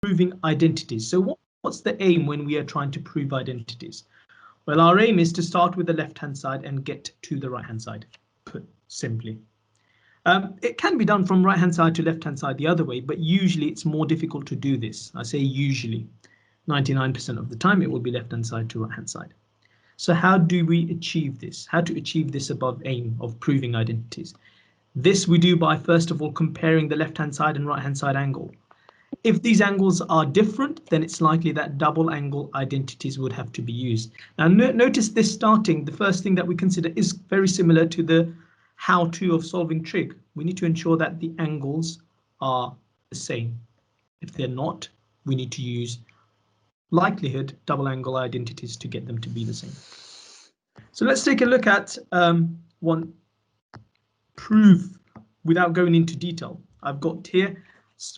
proving identities. So what's the aim when we are trying to prove identities? Well, our aim is to start with the left-hand side and get to the right-hand side, put simply. It can be done from right-hand side to left-hand side the other way, but usually it's more difficult to do this. I say usually. 99% of the time it will be left-hand side to right-hand side. So how do we achieve this? How to achieve this above aim of proving identities? This we do by, first of all, comparing the left-hand side and right-hand side angle. If these angles are different, then it's likely that double angle identities would have to be used. Now notice this starting, the first thing that we consider is very similar to the how-to of solving trig. We need to ensure that the angles are the same. If they're not, we need to use likelihood double angle identities to get them to be the same. So let's take a look at one proof without going into detail. I've got here,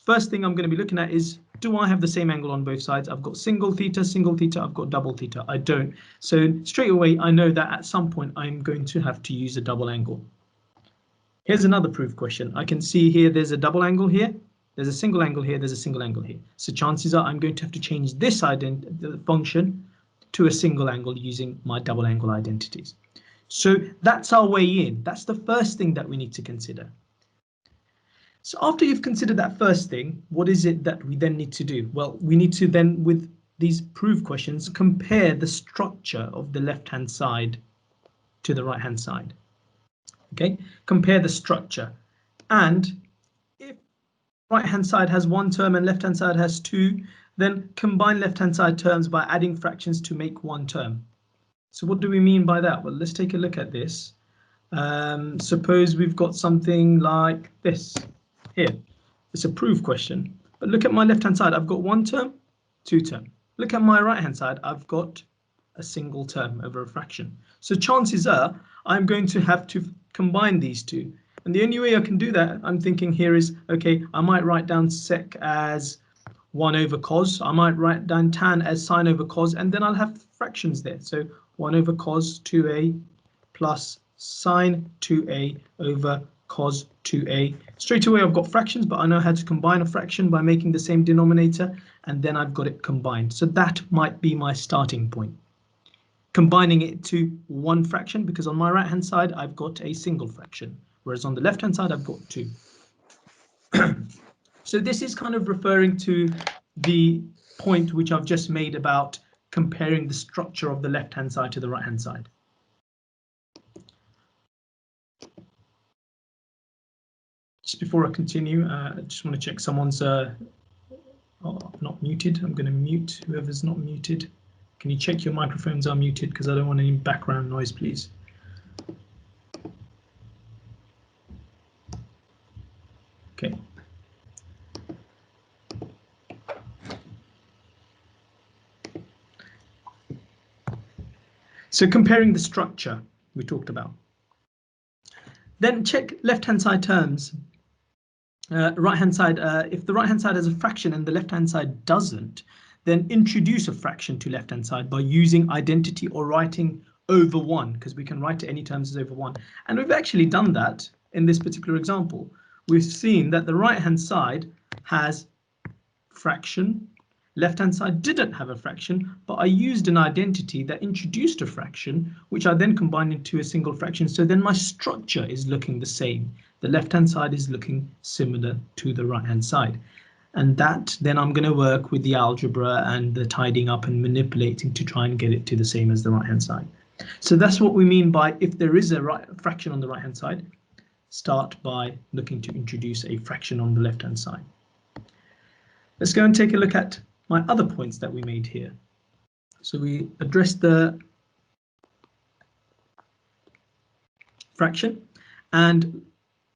first thing I'm going to be looking at is, do I have the same angle on both sides? I've got single theta, I've got double theta. I don't. So straight away, I know that at some point I'm going to have to use a double angle. Here's another proof question. I can see here there's a double angle here, there's a single angle here, there's a single angle here. So chances are I'm going to have to change this function to a single angle using my double angle identities. So that's our way in. That's the first thing that we need to consider. So after you've considered that first thing, what is it that we then need to do? Well, we need to then, with these proof questions, compare the structure of the left-hand side to the right-hand side. Okay, compare the structure. And if right-hand side has one term and left-hand side has two, then combine left-hand side terms by adding fractions to make one term. So what do we mean by that? Well, let's take a look at this. Suppose we've got something like this here. It's a proof question, but look at my left-hand side. I've got one term, two term. Look at my right-hand side. I've got a single term over a fraction. So chances are I'm going to have to combine these two. And the only way I can do that, I'm thinking here is, okay, I might write down sec as 1 over cos. I might write down tan as sine over cos, and then I'll have fractions there. So 1 over cos 2a plus sine 2a over cos 2a. Straight away I've got fractions, but I know how to combine a fraction by making the same denominator, and then I've got it combined. So that might be my starting point. Combining it to one fraction, because on my right hand side I've got a single fraction, whereas on the left hand side I've got two. So this is kind of referring to the point which I've just made about comparing the structure of the left hand side to the right hand side. Just before I continue, I just want to check someone's not muted. I'm going to mute whoever's not muted. Can you check your microphones are muted, because I don't want any background noise, please. Okay. So comparing the structure we talked about. Then check left-hand side terms. Right-hand side, if the right-hand side has a fraction and the left-hand side doesn't, then introduce a fraction to left-hand side by using identity or writing over 1, because we can write any terms as over 1. And we've actually done that in this particular example. We've seen that the right-hand side has fraction, left-hand side didn't have a fraction, but I used an identity that introduced a fraction, which I then combined into a single fraction. So then my structure is looking the same. The left-hand side is looking similar to the right-hand side. And that then I'm going to work with the algebra and the tidying up and manipulating to try and get it to the same as the right-hand side. So that's what we mean by, if there is a fraction on the right-hand side, start by looking to introduce a fraction on the left-hand side. Let's go and take a look at my other points that we made here. So we addressed the fraction, and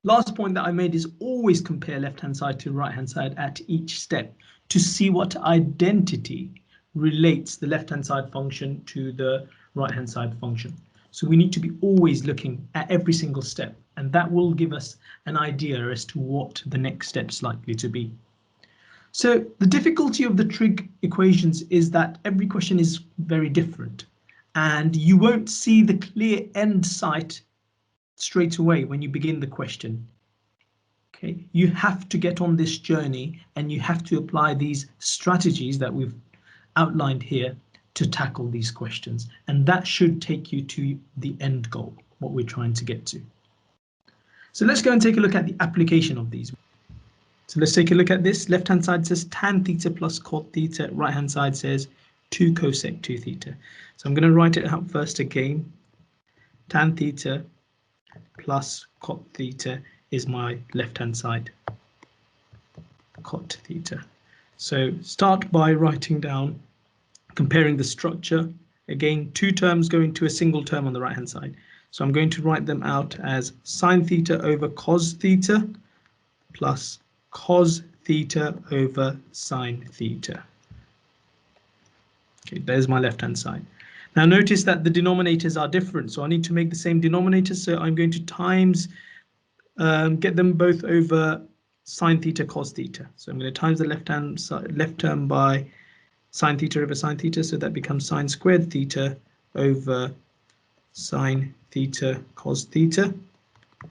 last point that I made is always compare left-hand side to right-hand side at each step to see what identity relates the left-hand side function to the right-hand side function. So we need to be always looking at every single step, and that will give us an idea as to what the next step is likely to be. So the difficulty of the trig equations is that every question is very different, and you won't see the clear end sight straight away when you begin the question. Okay, you have to get on this journey and you have to apply these strategies that we've outlined here to tackle these questions, and that should take you to the end goal, what we're trying to get to. So let's go and take a look at the application of these. So let's take a look at this. Left hand side says tan theta plus cot theta, right hand side says 2 cosec 2 theta. So I'm going to write it out first again. Tan theta plus cot theta is my left hand side, cot theta. So start by writing down, comparing the structure. Again, two terms go into a single term on the right hand side. So I'm going to write them out as sine theta over cos theta plus cos theta over sine theta. Okay, there's my left hand side. Now notice that the denominators are different, so I need to make the same denominators. So I'm going to times, get them both over sine theta cos theta. So I'm going to times the left term by sine theta over sine theta, so that becomes sine squared theta over sine theta cos theta,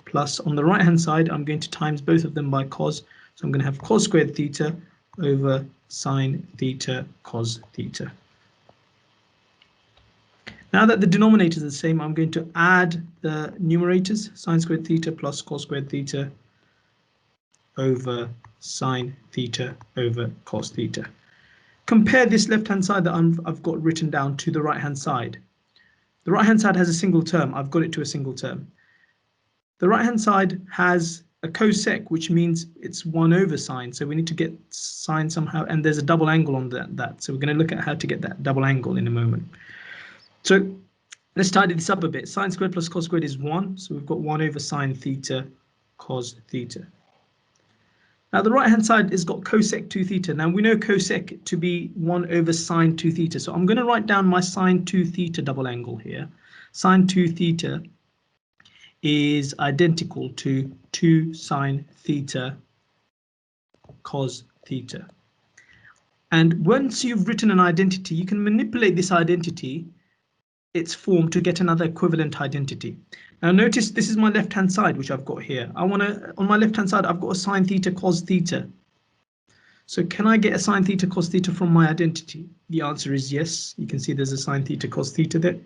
plus on the right hand side I'm going to times both of them by cos, so I'm going to have cos squared theta over sine theta cos theta. Now that the denominators are the same, I'm going to add the numerators, sine squared theta plus cos squared theta over sine theta over cos theta. Compare this left hand side that I've got written down to the right hand side. The right hand side has a single term. I've got it to a single term. The right hand side has a cosec, which means it's 1 over sine. So we need to get sine somehow, and there's a double angle on that. So we're going to look at how to get that double angle in a moment. So let's tidy this up a bit. Sine squared plus cos squared is 1. So we've got 1 over sine theta cos theta. Now the right hand side has got cosec 2 theta. Now we know cosec to be 1 over sine 2 theta. So I'm going to write down my sine 2 theta double angle here. Sine 2 theta is identical to 2 sine theta cos theta. And once you've written an identity, you can manipulate this identity, its form, to get another equivalent identity. Now notice this is my left hand side, which I've got here. On my left hand side I've got a sine theta cos theta. So can I get a sine theta cos theta from my identity? The answer is yes. You can see there's a sine theta cos theta there.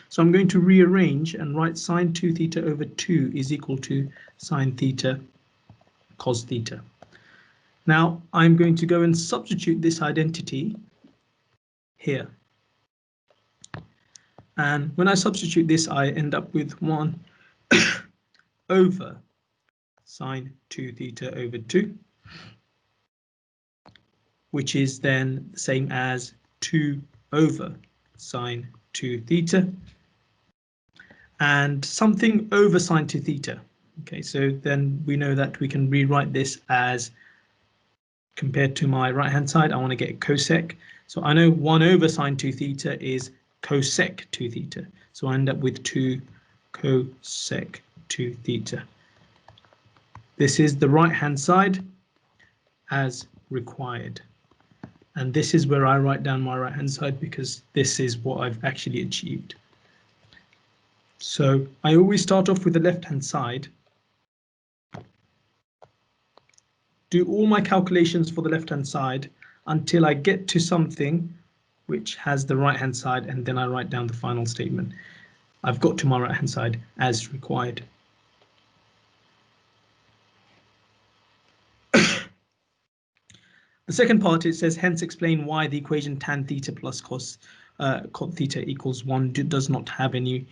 So I'm going to rearrange and write sine 2 theta over 2 is equal to sine theta cos theta. Now I'm going to go and substitute this identity here. And when I substitute this, I end up with 1 over sine 2 theta over 2, which is then the same as 2 over sine 2 theta and something over sine 2 theta. Okay, so then we know that we can rewrite this as, compared to my right hand side, I want to get cosec. So I know 1 over sine 2 theta is cosec 2 theta. So I end up with 2 cosec 2 theta. This is the right hand side as required. And this is where I write down my right hand side, because this is what I've actually achieved. So I always start off with the left hand side, do all my calculations for the left hand side until I get to something which has the right hand side, and then I write down the final statement. I've got to my right hand side as required. The second part, it says, hence explain why the equation tan theta plus cot theta equals 1 does not have any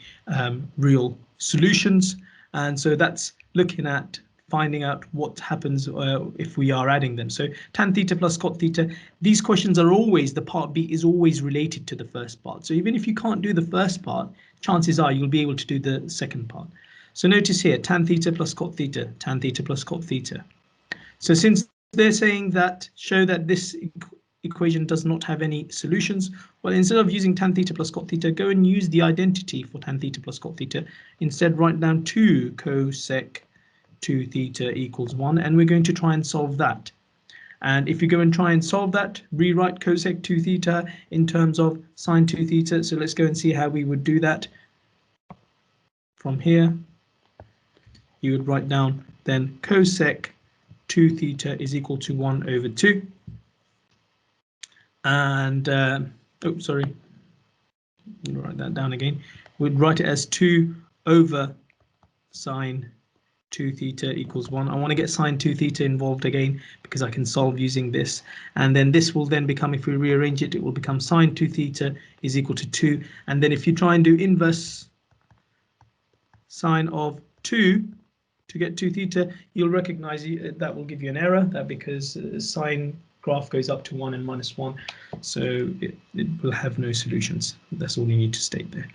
real solutions. And so that's looking at finding out what happens if we are adding them. So tan theta plus cot theta, these questions are always, the part B is always related to the first part. So even if you can't do the first part, chances are you'll be able to do the second part. So notice here, tan theta plus cot theta, tan theta plus cot theta. So since they're saying that, show that this equation does not have any solutions, well, instead of using tan theta plus cot theta, go and use the identity for tan theta plus cot theta. Instead, write down 2 cosec 2 theta equals 1, and we're going to try and solve that. And if you go and try and solve that, rewrite cosec 2 theta in terms of sine 2 theta. So let's go and see how we would do that. From here, you would write down then cosec 2 theta is equal to 1 over 2. And, oh, sorry, write that down again. We'd write it as 2 over sine 2 theta equals 1. I want to get sine 2 theta involved again because I can solve using this. And then this will then become, if we rearrange it, it will become sine 2 theta is equal to 2. And then if you try and do inverse sine of 2 to get 2 theta, you'll recognize that will give you an error, that because sine graph goes up to 1 and minus 1. So it will have no solutions. That's all you need to state there.